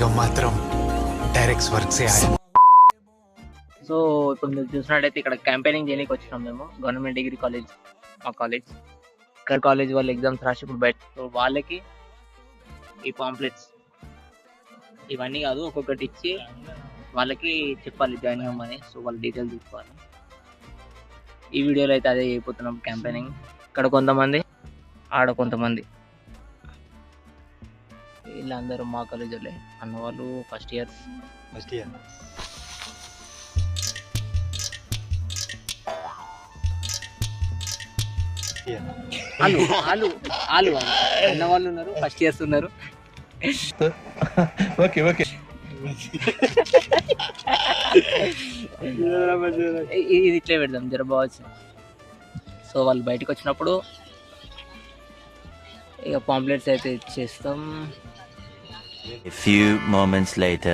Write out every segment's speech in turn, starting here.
बेगम मात्रम direct work से आए। సో ఇప్పుడు మీరు చూసినట్టయితే ఇక్కడ క్యాంపెయినింగ్ చేయడానికి వచ్చినాం మేము గవర్నమెంట్ డిగ్రీ కాలేజ్ మా కాలేజ్ ఇక్కడ కాలేజ్ వాళ్ళు ఎగ్జామ్స్ రాసి ఇప్పుడు బయట సో వాళ్ళకి ఈ పాంప్లెట్స్ ఇవన్నీ కాదు ఒక్కొక్కటి ఇచ్చి వాళ్ళకి చెప్పాలి జాయిన్ అవ్వమని సో వాళ్ళ డీటెయిల్స్ తీసుకోవాలి ఈ వీడియోలో అయితే అదే అయిపోతున్నాం క్యాంపెయినింగ్ ఇక్కడ కొంతమంది ఆడ కొంతమంది వీళ్ళందరూ మా కాలేజీలే అన్న వాళ్ళు ఫస్ట్ ఇయర్ వాళ్ళు అన్న వాళ్ళు ఉన్నారు ఫస్ట్ ఇయర్స్ ఉన్నారు ఓకే ఓకే ఇది ఇట్లే పెడదాం జరబావచ్చు సో వాళ్ళు బయటకు వచ్చినప్పుడు ఇక పాంప్లెట్స్ అయితే ఇచ్చేస్తాం A few moments later.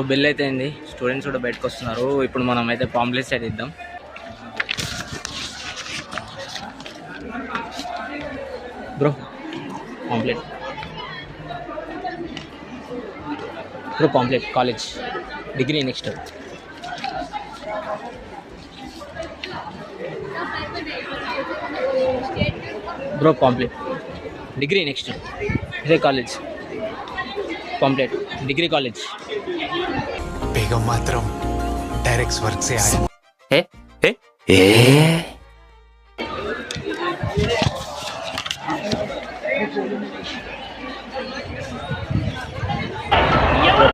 Bell అయితే అయింది స్టూడెంట్స్ కూడా బయటకు వస్తున్నారు ఇప్పుడు మనం అయితే పాంప్లెట్స్ అయితే ఇద్దాం bro pamphlet bro pamphlet college degree next bro pamphlet degree next ఇదే కాలేజ్ పాంప్లెట్ డిగ్రీ కాలేజ్ बेगम मात्रम डायरेक्ट वर्क से आए।